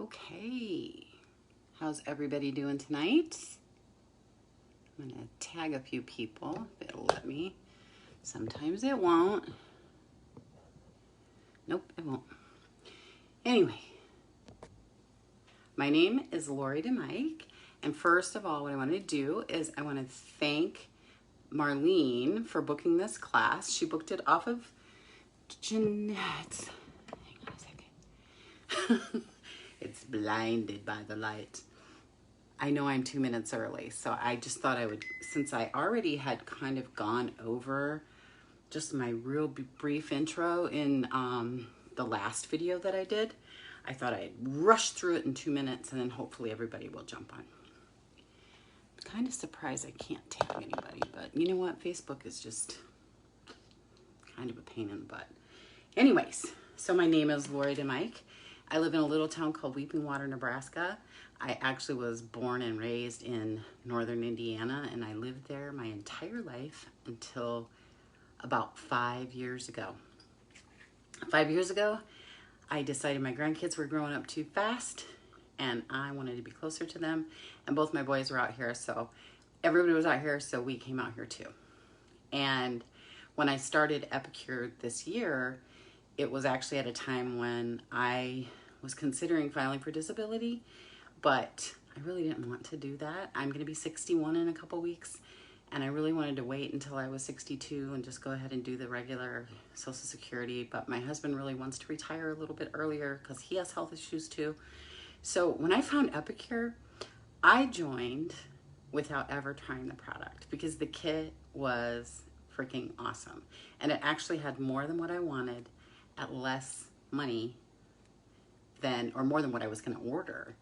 Okay, how's everybody doing tonight? I'm gonna tag a few people if it'll let me. Sometimes it won't. Nope, it won't. Anyway, my name is Lori DeMike, and first of all, what I want to do is I want to thank Marlene for booking this class. She booked it off of Jeanette's. Hang on a second. It's blinded by the light. I know I'm 2 minutes early, so I just thought I would, since I already had kind of gone over just my real brief intro in the last video that I did, I thought I'd rush through it in 2 minutes and then hopefully everybody will jump on. I'm kind of surprised I can't tag anybody, but you know what? Facebook is just kind of a pain in the butt. Anyways, so my name is Lori DeMike. I live in a little town called Weeping Water, Nebraska. I actually was born and raised in northern Indiana, and I lived there my entire life until about 5 years ago. 5 years ago, I decided my grandkids were growing up too fast, and I wanted to be closer to them, and both my boys were out here, so everybody was out here, so we came out here too. And when I started Epicure this year, it was actually at a time when I was considering filing for disability, but I really didn't want to do that. I'm going to be 61 in a couple weeks, and I really wanted to wait until I was 62 and just go ahead and do the regular Social Security, but my husband really wants to retire a little bit earlier because he has health issues too. So when I found Epicure, I joined without ever trying the product because the kit was freaking awesome, and it actually had more than what I wanted at less money than, or more than what I was going to order,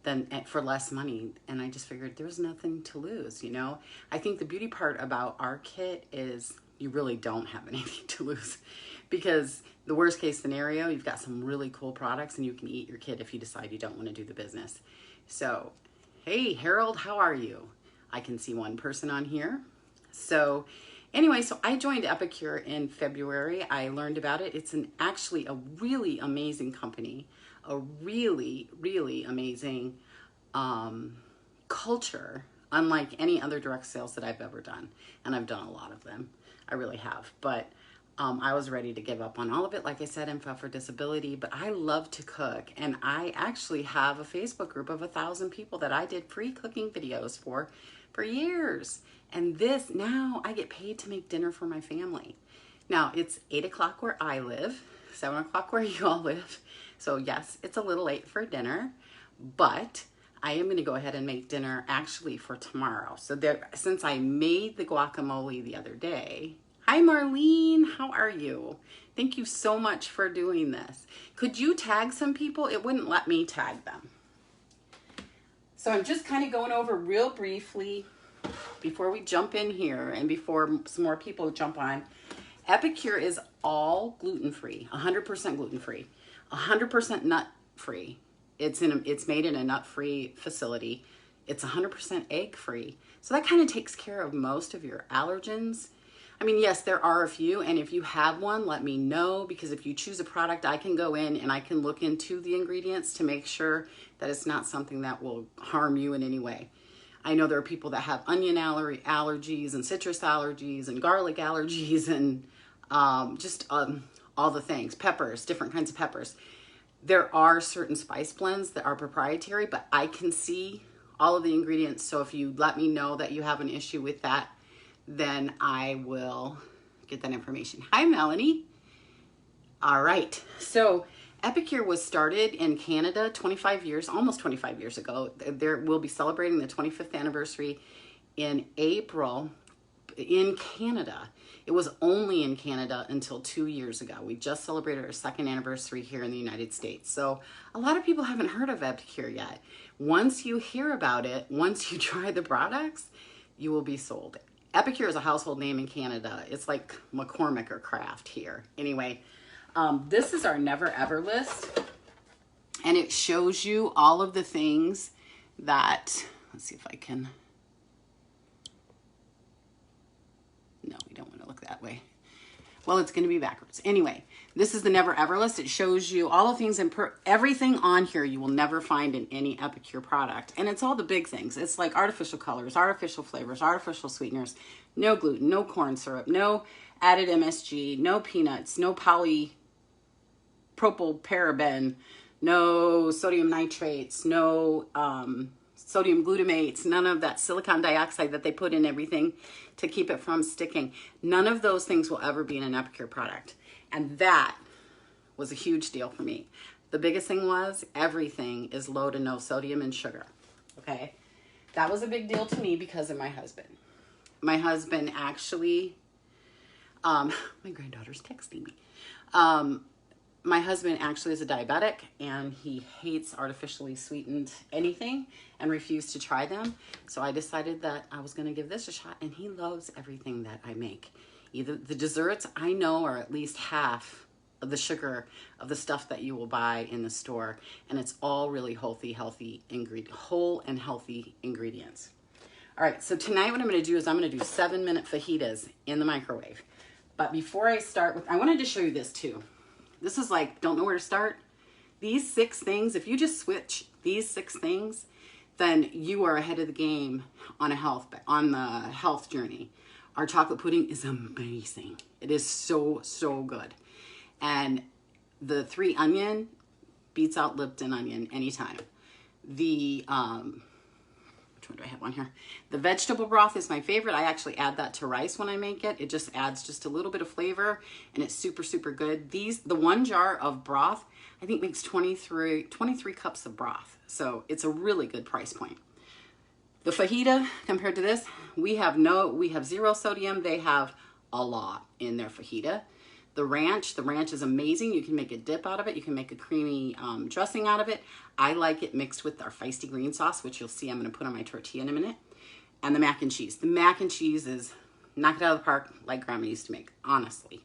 than for less money. And I just figured there's nothing to lose, you know? I think the beauty part about our kit is you really don't have anything to lose, because the worst case scenario, you've got some really cool products and you can eat your kit if you decide you don't want to do the business. So, hey, Harold, how are you? I can see one person on here. So anyway, so I joined Epicure in February. I learned about it. It's actually a really amazing company, a really, really amazing culture, unlike any other direct sales that I've ever done. And I've done a lot of them. I really have. But I was ready to give up on all of it, like I said, and file for disability. But I love to cook. And I actually have a Facebook group of 1,000 people that I did free cooking videos for years. And this, now I get paid to make dinner for my family. Now it's 8 o'clock where I live, 7 o'clock where you all live. So yes, it's a little late for dinner, but I am going to go ahead and make dinner actually for tomorrow. So there, since I made the guacamole the other day. Hi Marlene, how are you? Thank you so much for doing this. Could you tag some people? It wouldn't let me tag them. So I'm just kind of going over real briefly before we jump in here and before some more people jump on. Epicure is all gluten-free, 100% gluten-free, 100% nut-free. It's made in a nut-free facility. It's 100% egg-free. So that kind of takes care of most of your allergens. I mean, yes, there are a few, and if you have one, let me know, because if you choose a product, I can go in and I can look into the ingredients to make sure that it's not something that will harm you in any way. I know there are people that have onion allergies and citrus allergies and garlic allergies and all the things, peppers, different kinds of peppers. There are certain spice blends that are proprietary, but I can see all of the ingredients. So if you let me know that you have an issue with that, then I will get that information. Hi, Melanie. All right. So Epicure was started in Canada 25 years, almost 25 years ago. We'll be celebrating the 25th anniversary in April in Canada. It was only in Canada until 2 years ago. We just celebrated our second anniversary here in the United States. So a lot of people haven't heard of Epicure yet. Once you hear about it, once you try the products, you will be sold. Epicure is a household name in Canada. It's like McCormick or Kraft here. Anyway, this is our never ever list, and it shows you all of the things that, let's see if I can, no, we don't want to look that way. Well, it's going to be backwards. Anyway, this is the Never Ever list. It shows you all the things and everything on here you will never find in any Epicure product. And it's all the big things. It's like artificial colors, artificial flavors, artificial sweeteners, no gluten, no corn syrup, no added MSG, no peanuts, no polypropylparaben, no sodium nitrates, no sodium glutamates, none of that silicon dioxide that they put in everything to keep it from sticking. None of those things will ever be in an Epicure product. And that was a huge deal for me. The biggest thing was everything is low to no sodium and sugar. Okay. That was a big deal to me because of my husband. My husband actually, my granddaughter's texting me. My husband actually is a diabetic and he hates artificially sweetened anything and refused to try them. So I decided that I was going to give this a shot, and he loves everything that I make. Either the desserts I know are at least half of the sugar of the stuff that you will buy in the store, and it's all really whole and healthy ingredients. All right, so tonight what I'm going to do is I'm going to do 7-minute fajitas in the microwave. But before I start with, I wanted to show you this too. This is like, don't know where to start. These 6 things, if you just switch these 6 things, then you are ahead of the game on the health journey. Our chocolate pudding is amazing. It is so, so good. And the 3 onion beats out Lipton onion anytime. The, which one do I have on here? The vegetable broth is my favorite. I actually add that to rice when I make it. It just adds just a little bit of flavor, and it's super, super good. The 1 jar of broth, I think makes 23 cups of broth. So it's a really good price point. The fajita, compared to this, we have 0 sodium. They have a lot in their fajita. The ranch is amazing. You can make a dip out of it. You can make a creamy dressing out of it. I like it mixed with our feisty green sauce, which you'll see I'm going to put on my tortilla in a minute. And the mac and cheese. The mac and cheese is knock it out of the park like Grandma used to make, honestly.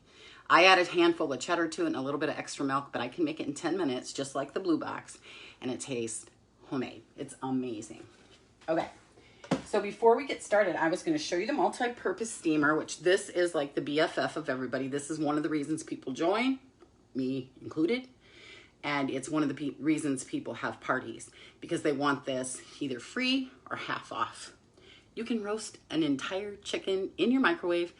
I add a handful of cheddar to it and a little bit of extra milk, but I can make it in 10 minutes, just like the Blue Box, and it tastes homemade. It's amazing. Okay. So before we get started, I was going to show you the multi-purpose steamer, which this is like the BFF of everybody. This is one of the reasons people join, me included. And it's one of the reasons people have parties, because they want this either free or half off. You can roast an entire chicken in your microwave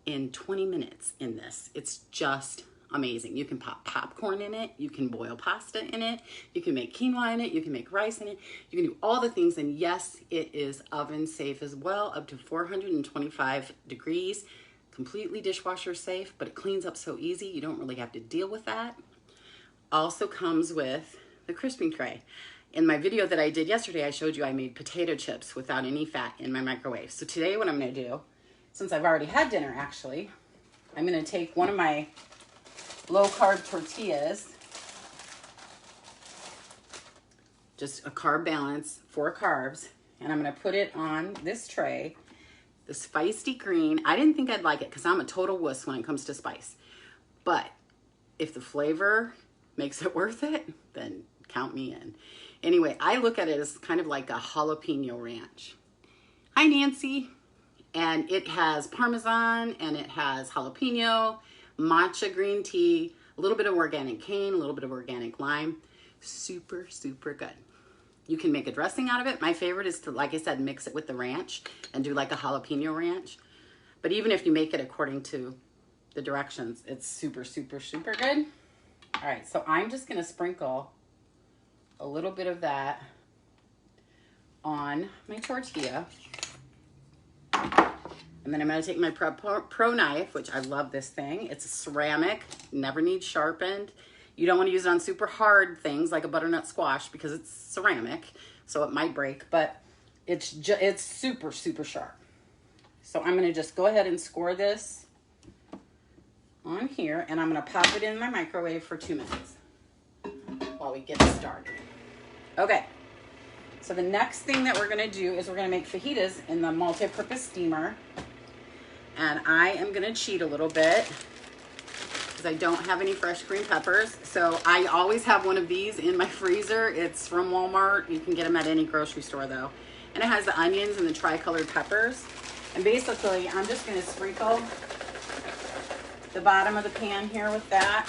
in 20 minutes in this. It's just amazing. You can pop popcorn in it. You can boil pasta in it. You can make quinoa in it. You can make rice in it. You can do all the things. And yes, it is oven safe as well, up to 425 degrees. Completely dishwasher safe, but it cleans up so easy. You don't really have to deal with that. Also comes with the crisping tray. In my video that I did yesterday, I showed you I made potato chips without any fat in my microwave. So today what I'm going to do, since I've already had dinner actually, I'm going to take one of my low-carb tortillas, just a carb balance, 4 carbs, and I'm going to put it on this tray, this feisty green. I didn't think I'd like it because I'm a total wuss when it comes to spice. But if the flavor makes it worth it, then count me in. Anyway, I look at it as kind of like a jalapeno ranch. Hi, Nancy. And it has Parmesan, and it has jalapeno, matcha green tea, a little bit of organic cane, a little bit of organic lime. Super, super good. You can make a dressing out of it. My favorite is to, like I said, mix it with the ranch and do like a jalapeno ranch. But even if you make it according to the directions, it's super, super, super good. All right, so I'm just going to sprinkle a little bit of that on my tortilla. And then I'm going to take my Pro knife, which I love this thing. It's a ceramic, never needs sharpened. You don't want to use it on super hard things like a butternut squash because it's ceramic, so it might break, but it's super, super sharp. So I'm going to just go ahead and score this on here, and I'm going to pop it in my microwave for 2 minutes while we get started. Okay, so the next thing that we're going to do is we're going to make fajitas in the multi-purpose steamer. And I am going to cheat a little bit because I don't have any fresh green peppers. So I always have one of these in my freezer. It's from Walmart. You can get them at any grocery store though. And it has the onions and the tricolored peppers. And basically, I'm just going to sprinkle the bottom of the pan here with that.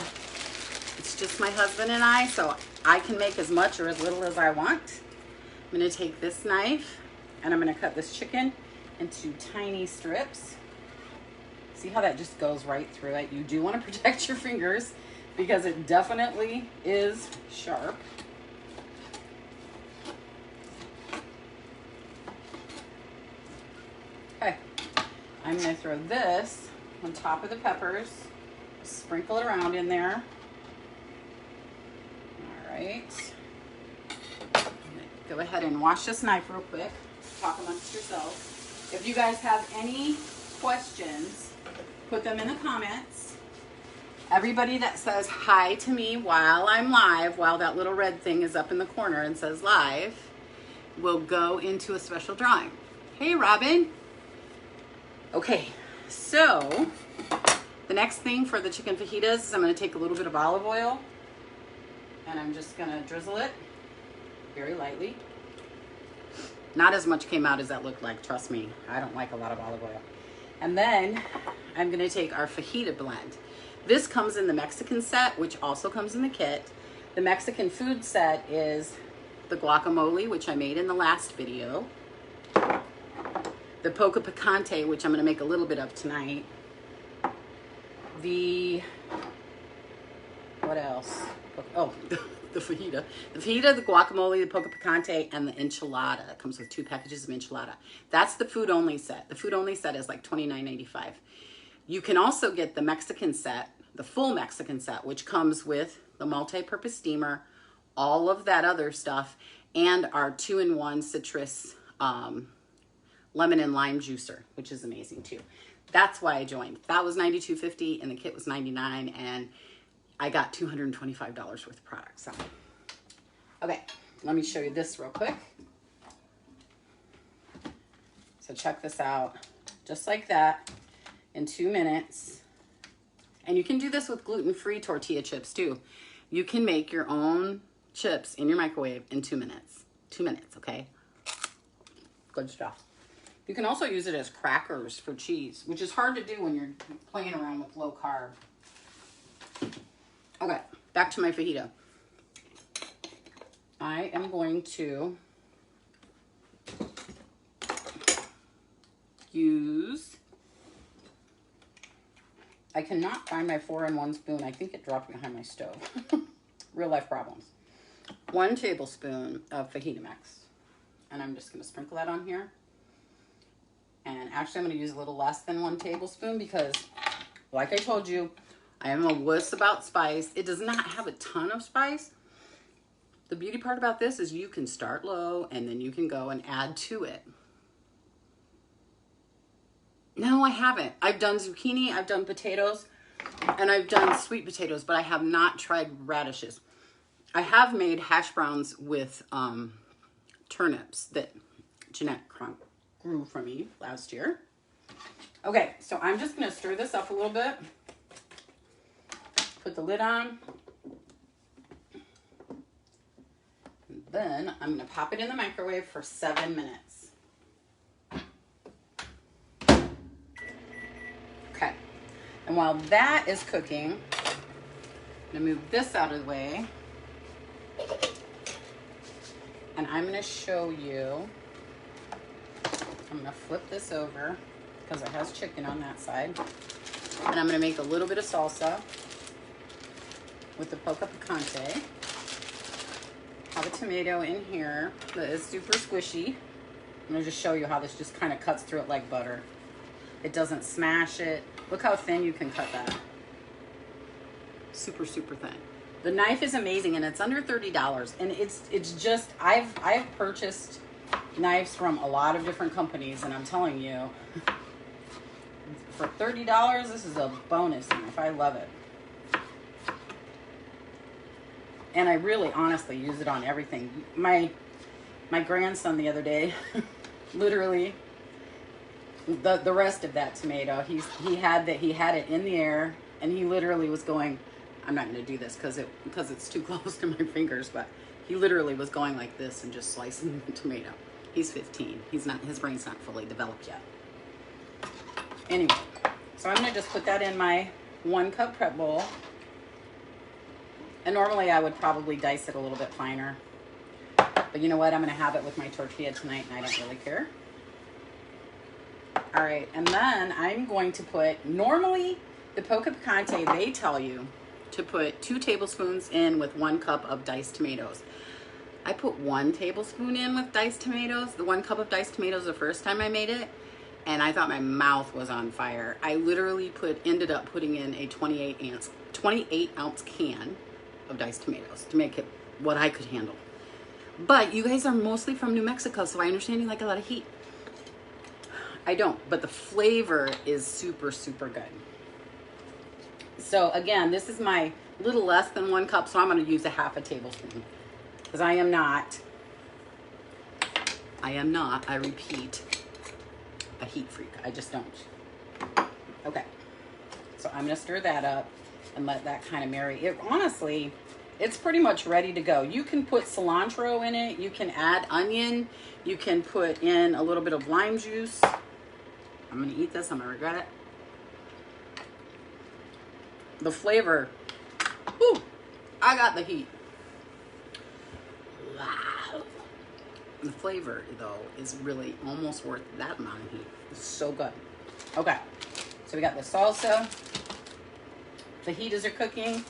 It's just my husband and I, so I can make as much or as little as I want. I'm gonna take this knife and I'm gonna cut this chicken into tiny strips. See how that just goes right through it? You do want to protect your fingers because it definitely is sharp. Okay, I'm gonna throw this on top of the peppers, sprinkle it around in there. All right, go ahead and wash this knife real quick. Talk amongst yourselves. If you guys have any questions, put them in the comments. Everybody that says hi to me while I'm live, while that little red thing is up in the corner and says live, will go into a special drawing. Hey, Robin. Okay, so the next thing for the chicken fajitas is I'm going to take a little bit of olive oil and I'm just going to drizzle it very lightly. Not as much came out as that looked like, trust me. I don't like a lot of olive oil. And then I'm going to take our fajita blend. This comes in the Mexican set, which also comes in the kit. The Mexican food set is the guacamole, which I made in the last video. The poca picante, which I'm going to make a little bit of tonight. What else? Oh, the fajita. The fajita, the guacamole, the poca picante, and the enchilada. It comes with 2 packages of enchilada. That's the food only set. The food only set is like $29.95. You can also get the Mexican set, the full Mexican set, which comes with the multi-purpose steamer, all of that other stuff, and our 2-in-1 citrus lemon and lime juicer, which is amazing too. That's why I joined. That was $92.50 and the kit was $99, and I got $225 worth of products. So, okay, let me show you this real quick. So check this out, just like that, in 2 minutes. And you can do this with gluten-free tortilla chips too. You can make your own chips in your microwave in 2 minutes. 2 minutes, okay? Good stuff. You can also use it as crackers for cheese, which is hard to do when you're playing around with low carb. Okay, back to my fajita. I am going to use, I cannot find my 4-in-1 spoon. I think it dropped behind my stove. Real life problems. 1 tablespoon of fajita mix. And I'm just gonna sprinkle that on here. And actually I'm gonna use a little less than 1 tablespoon because, like I told you, I am a wuss about spice. It does not have a ton of spice. The beauty part about this is you can start low and then you can go and add to it. No, I haven't. I've done zucchini, I've done potatoes, and I've done sweet potatoes, but I have not tried radishes. I have made hash browns with turnips that Jeanette grew for me last year. Okay, so I'm just gonna stir this up a little bit. Put the lid on. And then I'm gonna pop it in the microwave for 7 minutes. Okay, and while that is cooking, I'm gonna move this out of the way. And I'm gonna show you, I'm gonna flip this over because it has chicken on that side. And I'm gonna make a little bit of salsa with the poca picante. Have a tomato in here that is super squishy. I'm gonna just show you how this just kind of cuts through it like butter. It doesn't smash it. Look how thin you can cut that. Super, super thin. The knife is amazing and it's under $30. And it's just, I've purchased knives from a lot of different companies, and I'm telling you, for $30, this is a bonus knife. I love it. And I really honestly use it on everything. My grandson the other day, literally, the rest of that tomato, he had it in the air, and he literally was going, I'm not going to do this because it's too close to my fingers, but he literally was going like this and just slicing the tomato. He's 15. His brain's not fully developed yet. Anyway, so I'm going to just put that in my 1 cup prep bowl. And normally I would probably dice it a little bit finer. But you know what? I'm going to have it with my tortilla tonight, and I don't really care. All right, and then I'm going to put, normally the Poca Picante, they tell you to put 2 tablespoons in with 1 cup of diced tomatoes. I put 1 tablespoon in with diced tomatoes, the 1 cup of diced tomatoes the first time I made it, and I thought my mouth was on fire. I literally ended up putting in a 28 ounce can of diced tomatoes to make it what I could handle. But you guys are mostly from New Mexico, so I understand you like a lot of heat. I don't, but the flavor is super, super good. So again, this is my little less than 1 cup, so I'm going to use a half a tablespoon. Because I am not, I repeat, a heat freak. I just don't. Okay. So I'm going to stir that up and let that kind of marry. It honestly, it's pretty much ready to go. You can put cilantro in it. You can add onion. You can put in a little bit of lime juice. I'm going to eat this. I'm going to regret it. The flavor, whew, I got the heat. Wow. The flavor, though, is really almost worth that amount of heat. It's so good. Okay, so we got the salsa. Fajitas are cooking.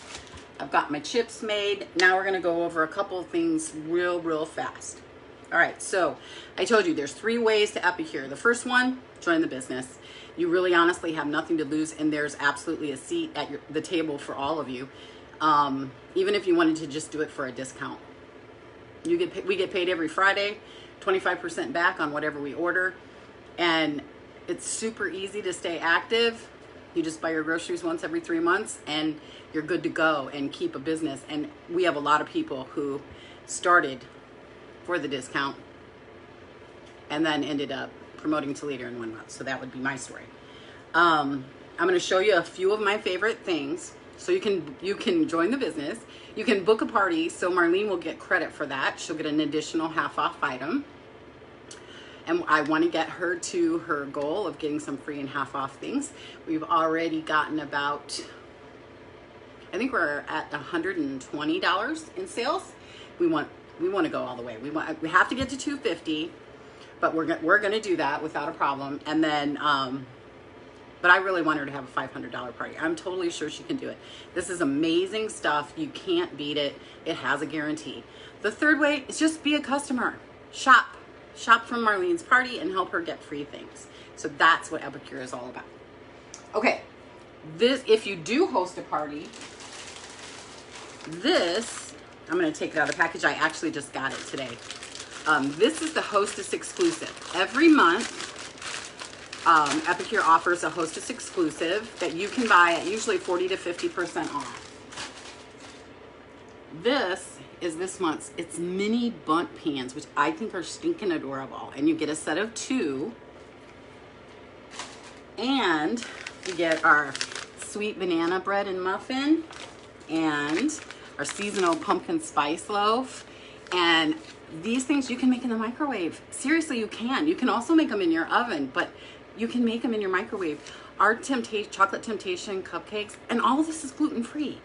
I've got my chips made. Now we're going to go over a couple of things real fast. All right, so I told you there's 3 ways to Epicure. The first one, join the business. You really honestly have nothing to lose, and there's absolutely a seat at the table for all of you. Even if you wanted to just do it for a discount. We get paid every Friday, 25% back on whatever we order. And it's super easy to stay active. You just buy your groceries once every 3 months and you're good to go and keep a business. And we have a lot of people who started for the discount and then ended up promoting to leader in 1 month. So that would be my story. I'm going to show you a few of my favorite things. So you can join the business. You can book a party, so Marlene will get credit for that. She'll get an additional half-off item. And I want to get her to her goal of getting some free and half-off things. We've already gotten about, I think we're at $120 in sales. We want to go all the way. We have to get to $250, but we're going to do that without a problem. And then, but I really want her to have a $500 party. I'm totally sure she can do it. This is amazing stuff. You can't beat it. It has a guarantee. The third way is just be a customer. Shop from Marlene's party and help her get free things. So that's what Epicure is all about. Okay, if you do host a party, I'm going to take it out of the package. I actually just got it today. This is the Hostess exclusive. Every month, Epicure offers a Hostess exclusive that you can buy at usually 40 to 50% off. This is this month's. It's mini bundt pans, which I think are stinking adorable. And you get a set of 2. And you get our sweet banana bread and muffin and our seasonal pumpkin spice loaf. And these things you can make in the microwave. Seriously, you can. You can also make them in your oven, but you can make them in your microwave. Our Chocolate Temptation cupcakes, and all of this is gluten-free.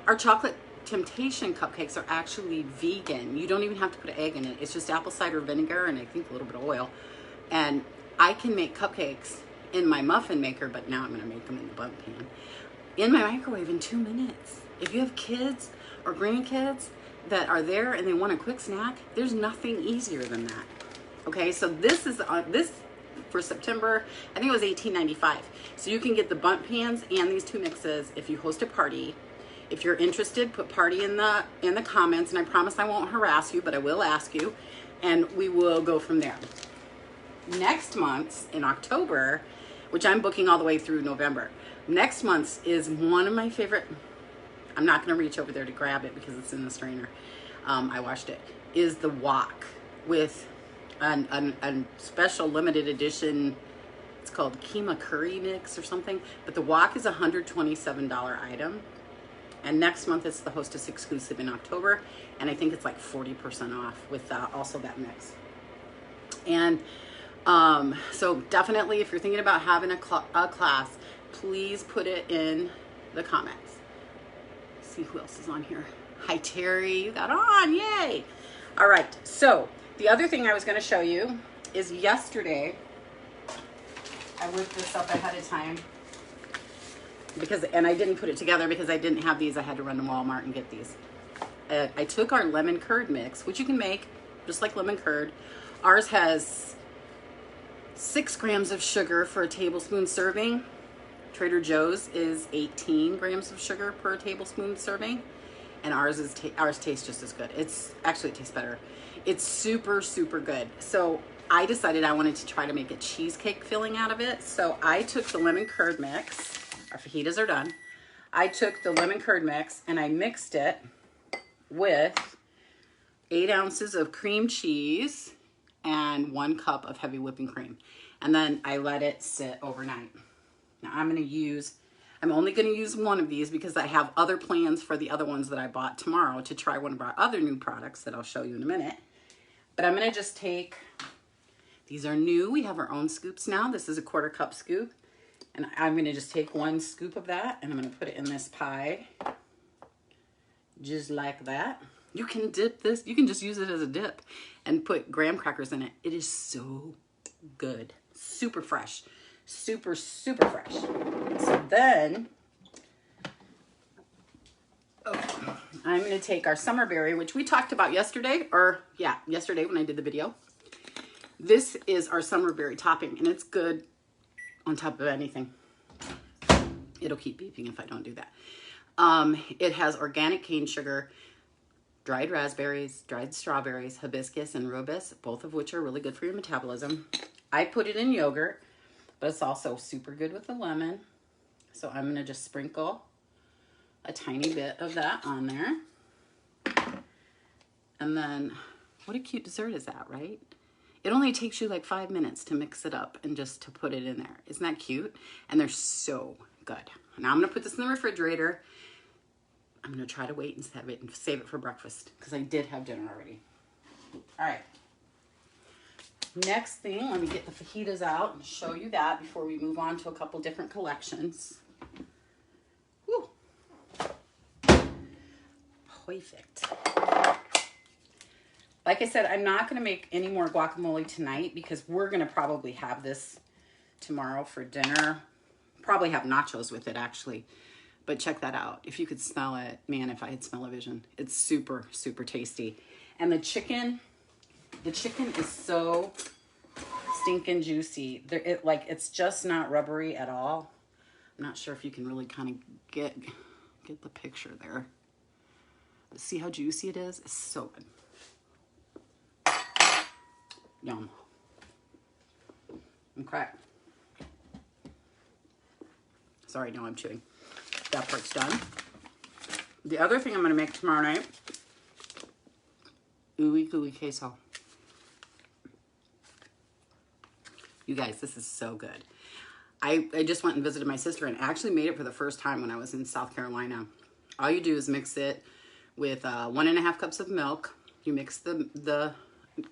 Our Chocolate Temptation cupcakes are actually vegan. You don't even have to put an egg in it. It's just apple cider vinegar and I think a little bit of oil. And I can make cupcakes in my muffin maker, but now I'm going to make them in the bundt pan, in my microwave in 2 minutes. If you have kids or grandkids that are there and they want a quick snack, there's nothing easier than that. Okay, so this is this for September, I think it was $18.95. So you can get the bundt pans and these 2 mixes if you host a party. If you're interested, put party in the comments, and I promise I won't harass you, but I will ask you, and we will go from there. Next month, in October, which I'm booking all the way through November, next month is one of my favorite. I'm not going to reach over there to grab it because it's in the strainer. I washed it. Is the wok with a special limited edition. It's called Keema Curry Mix or something. But the wok is a $127 item. And next month it's the Hostess exclusive in October. And I think it's like 40% off with also that mix. And so definitely if you're thinking about having a class, please put it in the comments. Let's see who else is on here. Hi, Terry. You got on. Yay. All right. So the other thing I was going to show you is yesterday, I whipped this up ahead of time and I didn't put it together because I didn't have these. I had to run to Walmart and get these. I took our lemon curd mix, which you can make just like lemon curd. Ours has 6 grams of sugar for a tablespoon serving. Trader Joe's is 18 grams of sugar per tablespoon serving, and ours tastes just as good. It tastes better. It's super, super good. So I decided I wanted to try to make a cheesecake filling out of it. So I took the lemon curd mix. Our fajitas are done. I took the lemon curd mix and I mixed it with 8 ounces of cream cheese and 1 cup of heavy whipping cream. And then I let it sit overnight. Now I'm only going to use one of these because I have other plans for the other ones that I bought tomorrow to try one of our other new products that I'll show you in a minute. But I'm going to just take, these are new. We have our own scoops now. This is a 1/4 cup scoop. And I'm going to just take 1 scoop of that and I'm going to put it in this pie. Just like that. You can dip this. You can just use it as a dip and put graham crackers in it. It is so good. Super fresh. Super, super fresh. So then, I'm going to take our summer berry, which we talked about yesterday. Yesterday when I did the video. This is our summer berry topping, and it's good on top of anything. It'll keep beeping if I don't do that. It has organic cane sugar, dried raspberries, dried strawberries, hibiscus, and rubus, both of which are really good for your metabolism. I put it in yogurt, but it's also super good with the lemon. So I'm going to just sprinkle a tiny bit of that on there. And then, what a cute dessert is that, right? It only takes you like 5 minutes to mix it up and just to put it in there. Isn't that cute? And they're so good. Now I'm going to put this in the refrigerator. I'm going to try to wait and save it for breakfast because I did have dinner already. All right. Next thing, let me get the fajitas out and show you that before we move on to a couple different collections. Woo. Perfect. Like I said, I'm not going to make any more guacamole tonight because we're going to probably have this tomorrow for dinner. Probably have nachos with it, actually. But check that out. If you could smell it, man, if I had smell-o-vision. It's super, super tasty. And the chicken is so stinking juicy. It's just not rubbery at all. I'm not sure if you can really kind of get the picture there. But see how juicy it is? It's so good. Yum. Okay. Sorry, no, I'm chewing. That part's done. The other thing I'm going to make tomorrow night, ooey gooey queso. You guys, this is so good. I just went and visited my sister and actually made it for the first time when I was in South Carolina. All you do is mix it with 1.5 cups of milk. You mix the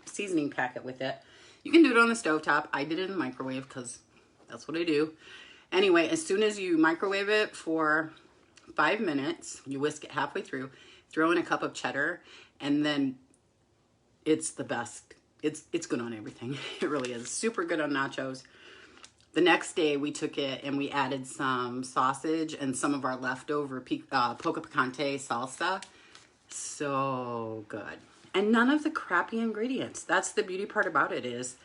seasoning packet with it. You can do it on the stovetop. I did it in the microwave because that's what I do. Anyway, as soon as you microwave it for 5 minutes, you whisk it halfway through, throw in a cup of cheddar, and then it's the best. It's good on everything. It really is. Super good on nachos. The next day, we took it and we added some sausage and some of our leftover poco picante salsa. So good. And none of the crappy ingredients. That's the beauty part about it is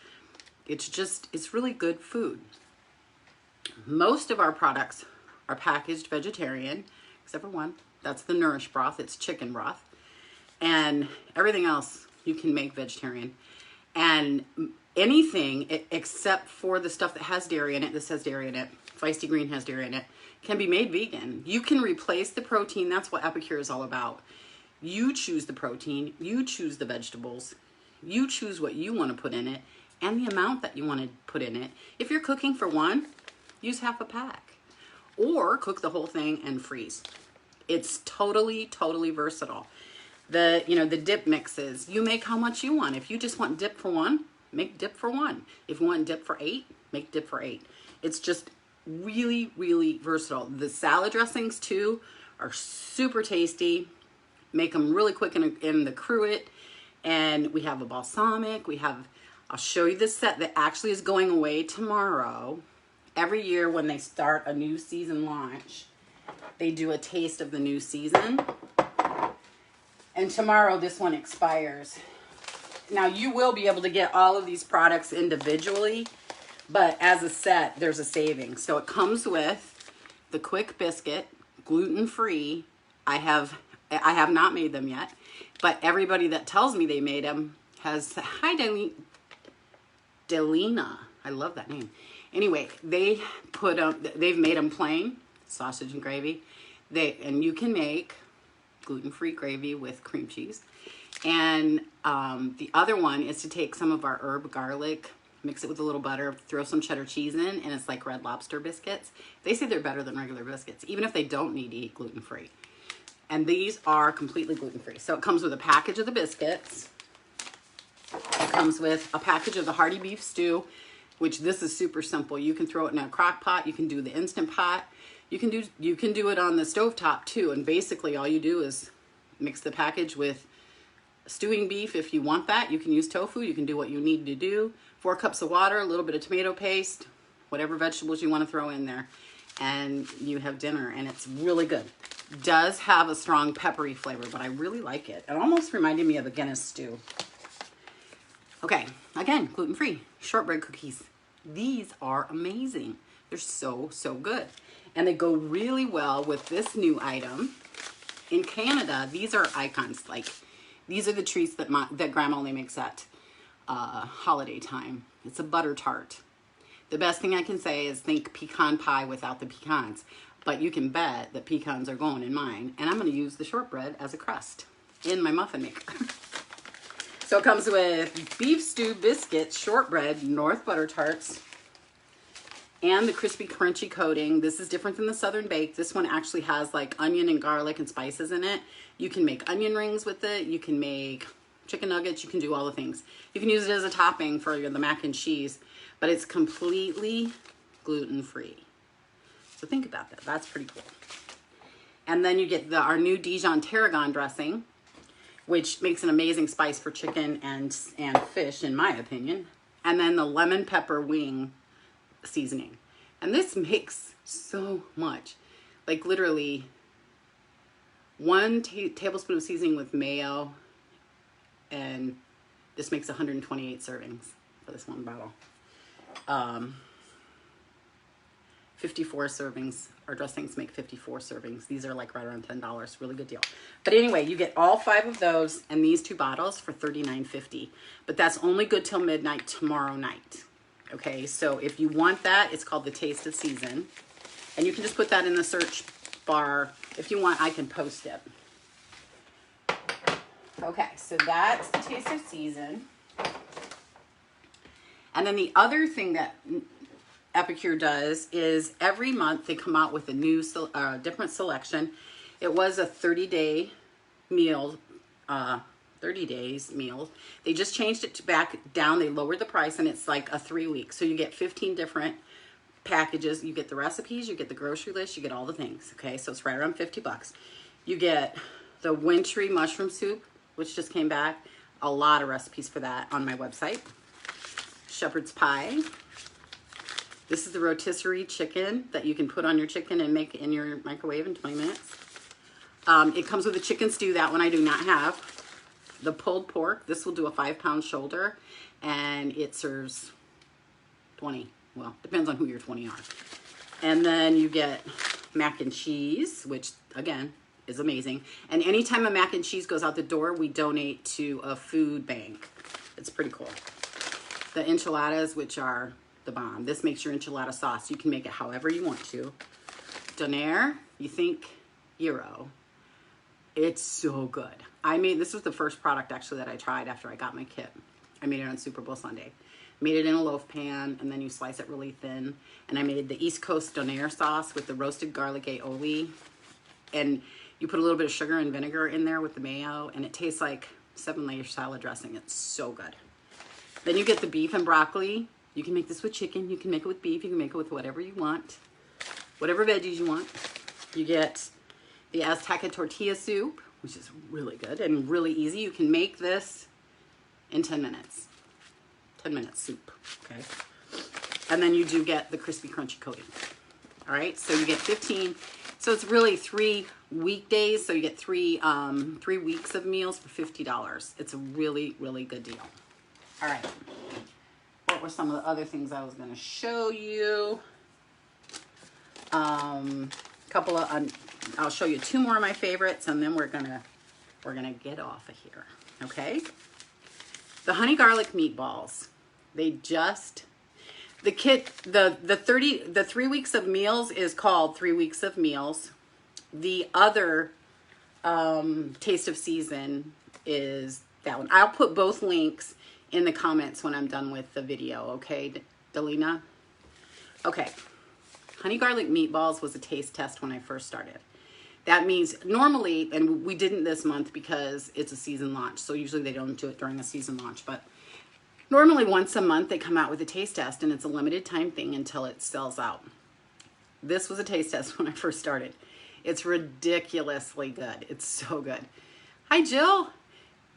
it's really good food. Most of our products are packaged vegetarian, except for one. That's the Nourish broth. It's chicken broth. And everything else you can make vegetarian. And anything except for the stuff that has dairy in it, this has dairy in it, Feisty Green has dairy in it, can be made vegan. You can replace the protein. That's what Epicure is all about. You choose the protein, you choose the vegetables, you choose what you want to put in it and the amount that you want to put in it. If you're cooking for one, use half a pack or cook the whole thing and freeze. It's totally, totally versatile. The dip mixes, you make how much you want. If you just want dip for one, make dip for one. If you want dip for 8, make dip for 8. It's just really, really versatile. The salad dressings too are super tasty. Make them really quick in the cruet. And we have a balsamic. I'll show you this set that actually is going away tomorrow. Every year when they start a new season launch, they do a taste of the new season. And tomorrow this one expires. Now you will be able to get all of these products individually, but as a set, there's a saving. So it comes with the Quick Biscuit, gluten-free. I have not made them yet, but everybody that tells me they made them has, hi Delina, I love that name. Anyway, they've made them plain, sausage and gravy. And you can make gluten-free gravy with cream cheese. And the other one is to take some of our herb garlic, mix it with a little butter, throw some cheddar cheese in, and it's like Red Lobster biscuits. They say they're better than regular biscuits, even if they don't need to eat gluten-free. And these are completely gluten-free. So it comes with a package of the biscuits. It comes with a package of the hearty beef stew, which this is super simple. You can throw it in a crock pot. You can do the Instant Pot. You can do it on the stovetop too. And basically all you do is mix the package with stewing beef. If you want that, you can use tofu. You can do what you need to do. 4 cups of water, a little bit of tomato paste, whatever vegetables you want to throw in there. And you have dinner, and it's really good. Does have a strong peppery flavor, but I really like it. It almost reminded me of a Guinness stew. Okay, again, gluten-free shortbread cookies. These are amazing. They're so, so good. And they go really well with this new item. In Canada, these are icons. Like, these are the treats that Grandma only makes at holiday time. It's a butter tart. The best thing I can say is think pecan pie without the pecans. But you can bet that pecans are going in mine. And I'm going to use the shortbread as a crust in my muffin maker. So it comes with beef stew biscuits, shortbread, North butter tarts, and the crispy crunchy coating. This is different than the Southern Bake. This one actually has like onion and garlic and spices in it. You can make onion rings with it. You can make chicken nuggets. You can do all the things. You can use it as a topping for the mac and cheese, but it's completely gluten-free. So think about that. That's pretty cool. And then you get our new Dijon tarragon dressing, which makes an amazing spice for chicken and fish, in my opinion. And then the lemon pepper wing seasoning. And this makes so much. Like literally 1 tablespoon of seasoning with mayo, and this makes 128 servings for this one bottle. 54 servings. Our dressings make 54 servings. These are like right around $10. Really good deal. But anyway, you get all 5 of those and these 2 bottles for $39.50. But that's only good till midnight tomorrow night. Okay, so if you want that, it's called the Taste of Season. And you can just put that in the search bar. If you want, I can post it. Okay, so that's the Taste of Season. And then the other thing that Epicure does is every month they come out with a new different selection. It was a 30-day meal, 30 days meal. They just changed it back down. They lowered the price, and it's like a 3-week. So you get 15 different packages. You get the recipes, you get the grocery list, you get all the things. Okay, so it's right around $50. You get the wintry mushroom soup, which just came back. A lot of recipes for that on my website. Shepherd's pie. This is the rotisserie chicken that you can put on your chicken and make in your microwave in 20 minutes. It comes with a chicken stew. That one I do not have. The pulled pork. This will do a 5-pound shoulder, and it serves 20. Well, depends on who your 20 are. And then you get mac and cheese, which again is amazing. And anytime a mac and cheese goes out the door, we donate to a food bank. It's pretty cool. The enchiladas, which are the bomb. This makes your enchilada sauce. You can make it however you want to. Donair, you think gyro. It's so good. This was the first product actually that I tried after I got my kit. I made it on Super Bowl Sunday. Made it in a loaf pan, and then you slice it really thin. And I made the East Coast Donair sauce with the roasted garlic aioli. And you put a little bit of sugar and vinegar in there with the mayo, and it tastes like 7-layer salad dressing. It's so good. Then you get the beef and broccoli. You can make this with chicken. You can make it with beef. You can make it with whatever you want. whatever veggies you want. You get the Azteca tortilla soup, which is really good and really easy. You can make this in 10 minutes. 10 minutes soup, okay? And then you do get the crispy crunchy coating. All right, so you get 15. So it's really 3 weekdays. So you get 3 weeks of meals for $50. It's a really, really good deal. All right. What were some of the other things I was going to show you? I'll show you 2 more of my favorites, and then we're gonna get off of here. Okay. The honey garlic meatballs. They just the 3 weeks of meals is called 3 weeks of meals. The other taste of season is that one. I'll put both links in the comments when I'm done with the video. Okay, Delina. Okay. Honey garlic meatballs was a taste test when I first started. That means normally, and we didn't this month because it's a season launch, so usually they don't do it during a season launch, but normally once a month they come out with a taste test, and it's a limited time thing until it sells out. This was a taste test when I first started. It's ridiculously good. It's so good. Hi, Jill.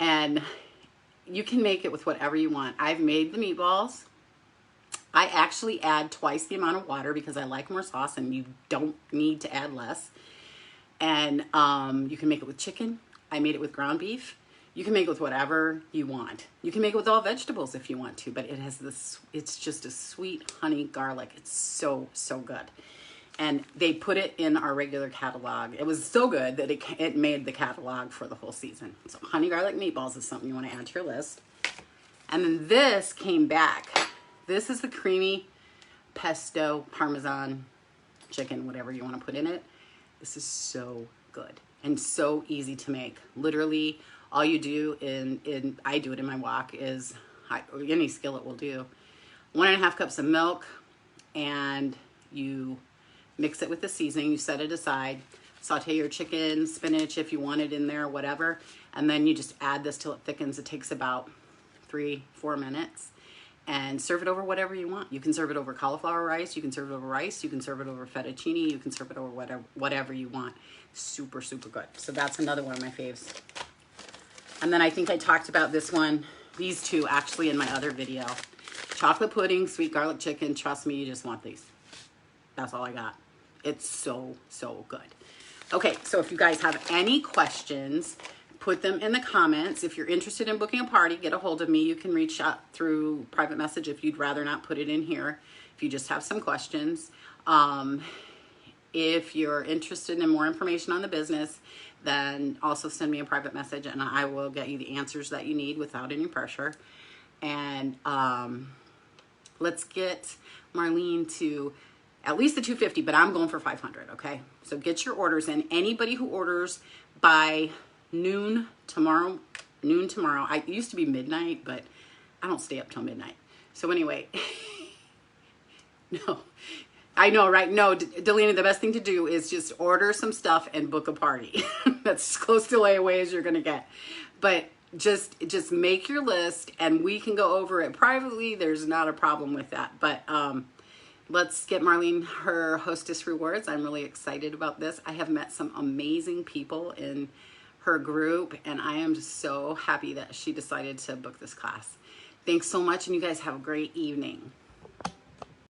And you can make it with whatever you want. I've made the meatballs. I actually add twice the amount of water because I like more sauce, and you don't need to add less. And you can make it with chicken. I made it with ground beef. You can make it with whatever you want. You can make it with all vegetables if you want to, but it has this, it's just a sweet honey garlic. It's so, so good. And they put it in our regular catalog. It was so good that it made the catalog for the whole season. So honey garlic meatballs is something you want to add to your list. And then this came back. This is the creamy pesto parmesan chicken, whatever you want to put in it. This is so good and so easy to make. Literally, all you do I do it in my wok is, any skillet will do, 1.5 cups of milk, and you mix it with the seasoning. You set it aside, saute your chicken, spinach if you want it in there, whatever, and then you just add this till it thickens. It takes about 3-4 minutes. And serve it over whatever you want. You can serve it over cauliflower rice. You can serve it over rice. You can serve it over fettuccine. You can serve it over whatever you want. Super, super good. So that's another one of my faves. And then I think I talked about this one, these 2 actually in my other video. Chocolate pudding, sweet garlic chicken. Trust me, you just want these. That's all I got. It's so, so good. Okay, so if you guys have any questions, put them in the comments. If you're interested in booking a party, get a hold of me. You can reach out through private message if you'd rather not put it in here, if you just have some questions. If you're interested in more information on the business, then also send me a private message and I will get you the answers that you need without any pressure. And let's get Marlene to at least the 250, but I'm going for 500, okay? So get your orders in. Anybody who orders by noon tomorrow. I used to be midnight, but I don't stay up till midnight. So anyway, no, I know, right? No, Delina, the best thing to do is just order some stuff and book a party. That's as close to layaway as you're going to get. But just make your list and we can go over it privately. There's not a problem with that. But let's get Marlene her hostess rewards. I'm really excited about this. I have met some amazing people in her group, and I am just so happy that she decided to book this class. Thanks so much, and you guys have a great evening.